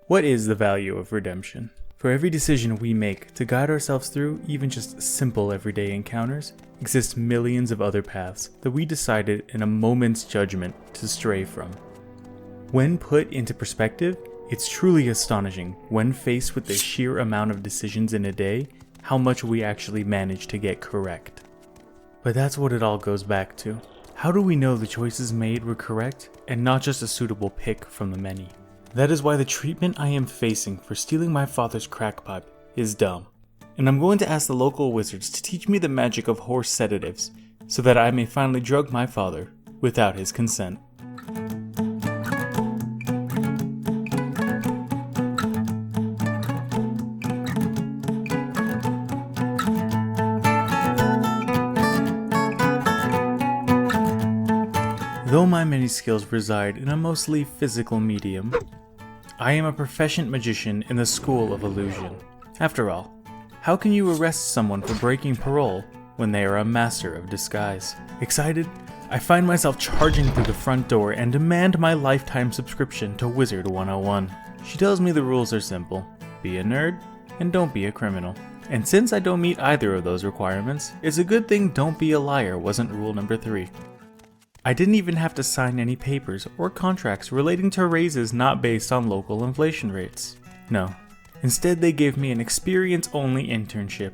What is the value of redemption? For every decision we make to guide ourselves through even just simple everyday encounters, exist millions of other paths that we decided in a moment's judgment to stray from. When put into perspective, it's truly astonishing when faced with the sheer amount of decisions in a day, how much we actually manage to get correct. But that's what it all goes back to. How do we know the choices made were correct and not just a suitable pick from the many? That is why the treatment I am facing for stealing my father's crack pipe is dumb. And I'm going to ask the local wizards to teach me the magic of horse sedatives so that I may finally drug my father without his consent. Though my many skills reside in a mostly physical medium, I am a proficient magician in the School of Illusion. After all, how can you arrest someone for breaking parole when they are a master of disguise? Excited, I find myself charging through the front door and demand my lifetime subscription to Wizard 101. She tells me the rules are simple: be a nerd and don't be a criminal. And since I don't meet either of those requirements, it's a good thing don't be a liar wasn't rule number 3. I didn't even have to sign any papers or contracts relating to raises not based on local inflation rates. No, instead they gave me an experience-only internship,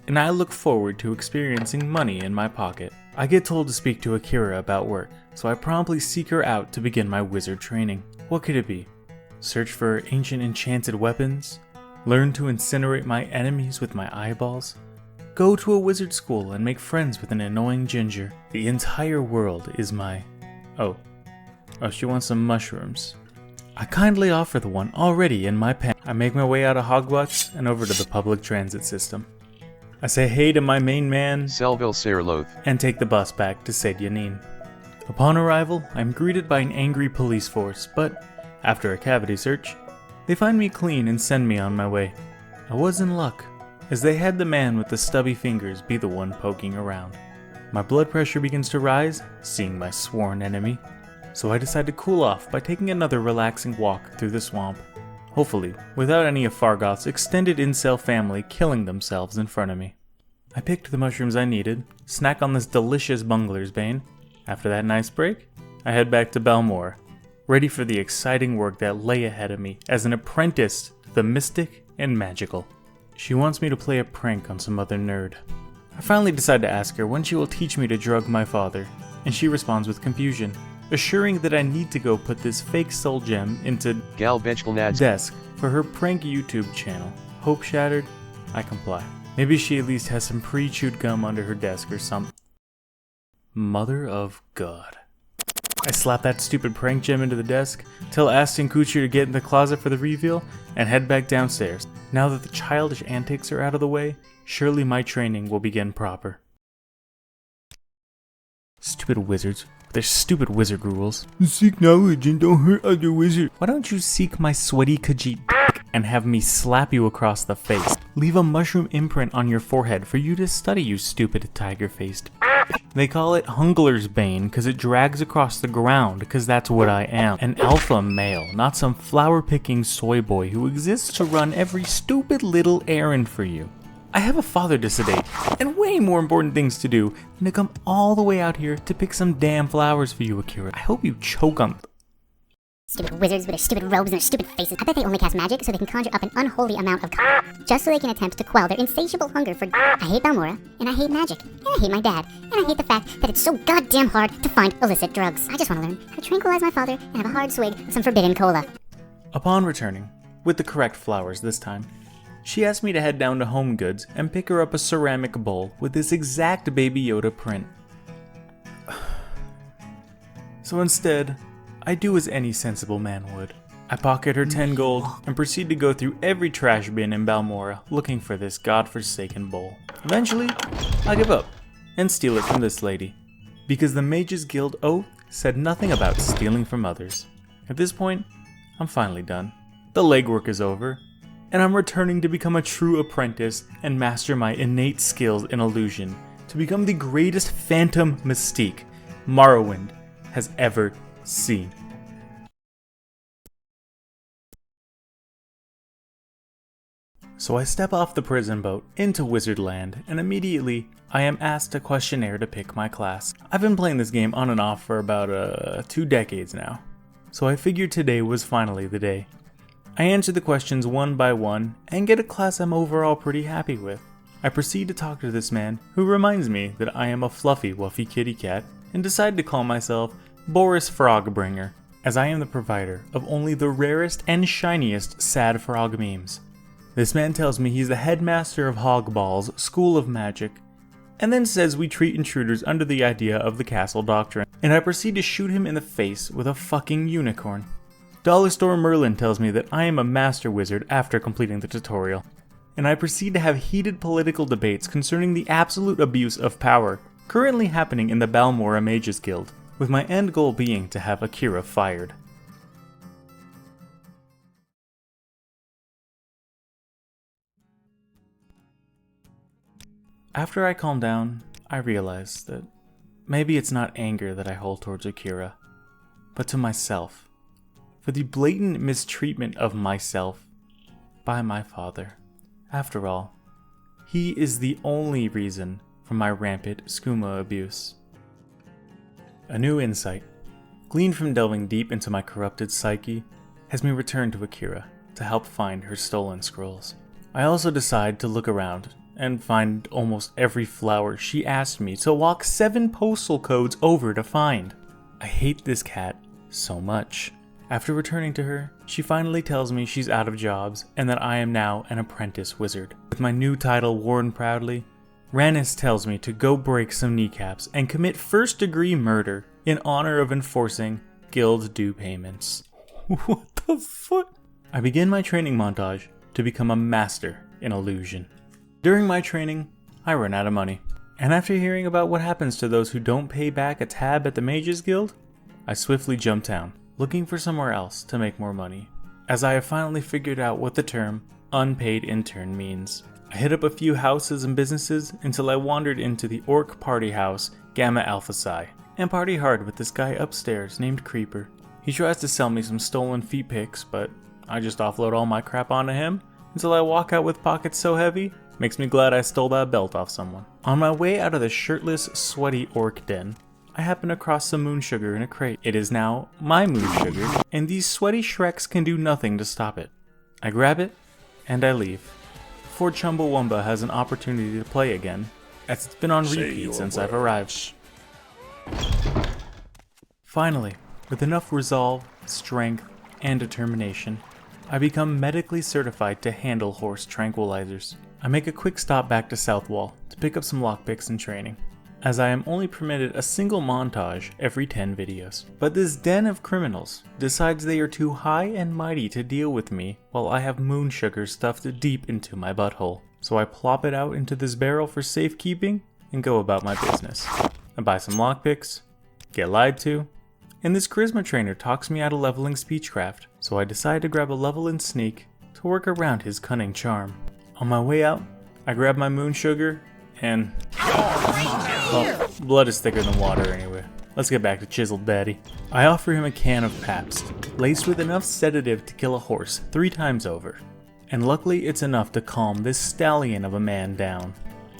and I look forward to experiencing money in my pocket. I get told to speak to Akira about work, so I promptly seek her out to begin my wizard training. What could it be? Search for ancient enchanted weapons? Learn to incinerate my enemies with my eyeballs? Go to a wizard school and make friends with an annoying ginger. The entire world is my... Oh, she wants some mushrooms. I kindly offer the one already in my pen. I make my way out of Hogwarts and over to the public transit system. I say hey to my main man, Selville Sairloth, and take the bus back to Saint Yanin. Upon arrival, I'm greeted by an angry police force, but after a cavity search, they find me clean and send me on my way. I was in luck, as they had the man with the stubby fingers be the one poking around. My blood pressure begins to rise, seeing my sworn enemy, so I decide to cool off by taking another relaxing walk through the swamp, hopefully without any of Fargoth's extended incel family killing themselves in front of me. I picked the mushrooms I needed, snack on this delicious bungler's bane. After that nice break, I head back to Balmora, ready for the exciting work that lay ahead of me as an apprentice to the mystic and magical. She wants me to play a prank on some other nerd. I finally decide to ask her when she will teach me to drug my father, and she responds with confusion, assuring that I need to go put this fake soul gem into Galbechkelnad's desk for her prank YouTube channel. Hope shattered, I comply. Maybe she at least has some pre-chewed gum under her desk or something. Mother of God. I slap that stupid prank gem into the desk, tell Ashton Kutcher to get in the closet for the reveal, and head back downstairs. Now that the childish antics are out of the way, surely my training will begin proper. Stupid wizards, with their stupid wizard rules. Seek knowledge and don't hurt other wizards. Why don't you seek my sweaty Khajiit and have me slap you across the face? Leave a mushroom imprint on your forehead for you to study, you stupid tiger-faced. They call it Hungler's Bane because it drags across the ground, because that's what I am. An alpha male, not some flower-picking soy boy who exists to run every stupid little errand for you. I have a father to sedate, and way more important things to do than to come all the way out here to pick some damn flowers for you, Akira. I hope you choke on... Stupid wizards with their stupid robes and their stupid faces. I bet they only cast magic so they can conjure up an unholy amount of just so they can attempt to quell their insatiable hunger for I hate Balmora, and I hate magic, and I hate my dad, and I hate the fact that it's so goddamn hard to find illicit drugs. I just want to learn how to tranquilize my father and have a hard swig of some forbidden cola. Upon returning, with the correct flowers this time, she asked me to head down to Home Goods and pick her up a ceramic bowl with this exact Baby Yoda print. So instead, I do as any sensible man would. I pocket her 10 gold and proceed to go through every trash bin in Balmora looking for this godforsaken bowl. Eventually, I give up and steal it from this lady, because the Mages Guild oath said nothing about stealing from others. At this point, I'm finally done. The legwork is over, and I'm returning to become a true apprentice and master my innate skills in illusion to become the greatest phantom mystique Morrowind has ever seen. So I step off the prison boat into Wizardland, and immediately I am asked a questionnaire to pick my class. I've been playing this game on and off for about 2 decades now, so I figured today was finally the day. I answer the questions one by one and get a class I'm overall pretty happy with. I proceed to talk to this man, who reminds me that I am a fluffy wuffy kitty cat, and decide to call myself Boris Frogbringer, as I am the provider of only the rarest and shiniest sad frog memes. This man tells me he's the headmaster of Hogballs, School of Magic, and then says we treat intruders under the idea of the castle doctrine, and I proceed to shoot him in the face with a fucking unicorn. Dollar Store Merlin tells me that I am a master wizard after completing the tutorial, and I proceed to have heated political debates concerning the absolute abuse of power currently happening in the Balmora Mages Guild, with my end goal being to have Akira fired. After I calm down, I realize that maybe it's not anger that I hold towards Akira, but to myself, for the blatant mistreatment of myself by my father. After all, he is the only reason for my rampant skooma abuse. A new insight, gleaned from delving deep into my corrupted psyche, has me return to Akira to help find her stolen scrolls. I also decide to look around and find almost every flower she asked me to walk 7 postal codes over to find. I hate this cat so much. After returning to her, she finally tells me she's out of jobs and that I am now an apprentice wizard. With my new title worn proudly, Rannis tells me to go break some kneecaps and commit first-degree murder in honor of enforcing guild due payments. What the fuck? I begin my training montage to become a master in illusion. During my training, I run out of money, and after hearing about what happens to those who don't pay back a tab at the Mages Guild, I swiftly jump town, looking for somewhere else to make more money, as I have finally figured out what the term unpaid intern means. I hit up a few houses and businesses until I wandered into the Orc party house Gamma Alpha Psi, and party hard with this guy upstairs named Creeper. He tries to sell me some stolen feet pics, but I just offload all my crap onto him until I walk out with pockets so heavy, makes me glad I stole that belt off someone. On my way out of the shirtless, sweaty orc den, I happen across some moon sugar in a crate. It is now my moon sugar, and these sweaty Shreks can do nothing to stop it. I grab it, and I leave, before Chumbawamba has an opportunity to play again, as it's been on repeat since I've arrived. Finally, with enough resolve, strength, and determination, I become medically certified to handle horse tranquilizers. I make a quick stop back to Southwall to pick up some lockpicks and training, as I am only permitted a single montage every 10 videos. But this den of criminals decides they are too high and mighty to deal with me while I have moon sugar stuffed deep into my butthole. So I plop it out into this barrel for safekeeping and go about my business. I buy some lockpicks, get lied to, and this charisma trainer talks me out of leveling speechcraft, so I decide to grab a level in sneak to work around his cunning charm. On my way out, I grab my moon sugar and... well, blood is thicker than water anyway. Let's get back to Chiseled Daddy. I offer him a can of Pabst, laced with enough sedative to kill a horse 3 times over. And luckily it's enough to calm this stallion of a man down.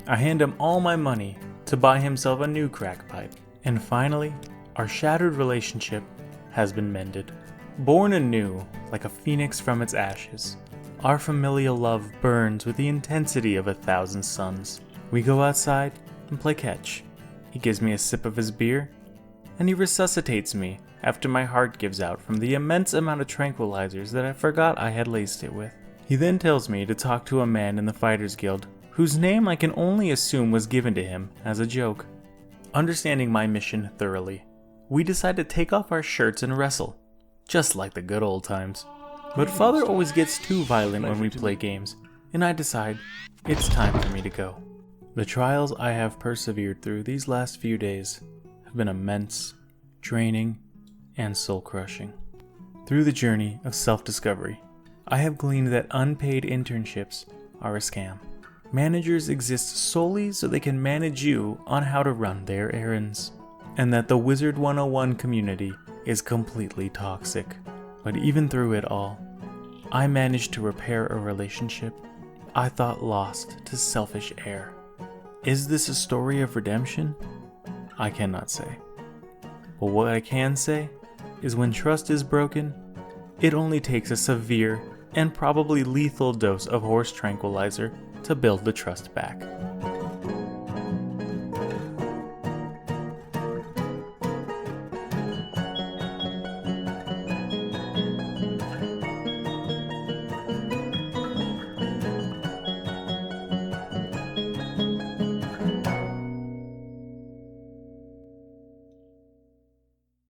I hand him all my money to buy himself a new crack pipe. And finally, our shattered relationship has been mended. Born anew, like a phoenix from its ashes, our familial love burns with the intensity of 1,000 suns. We go outside and play catch. He gives me a sip of his beer, and he resuscitates me after my heart gives out from the immense amount of tranquilizers that I forgot I had laced it with. He then tells me to talk to a man in the Fighters Guild, whose name I can only assume was given to him as a joke. Understanding my mission thoroughly, we decide to take off our shirts and wrestle, just like the good old times. But Father always gets too violent when we play games, and I decide it's time for me to go. The trials I have persevered through these last few days have been immense, draining, and soul-crushing. Through the journey of self-discovery, I have gleaned that unpaid internships are a scam. Managers exist solely so they can manage you on how to run their errands, and that the Wizard 101 community is completely toxic. But even through it all, I managed to repair a relationship I thought lost to selfish air. Is this a story of redemption? I cannot say. But what I can say is when trust is broken, it only takes a severe and probably lethal dose of horse tranquilizer to build the trust back.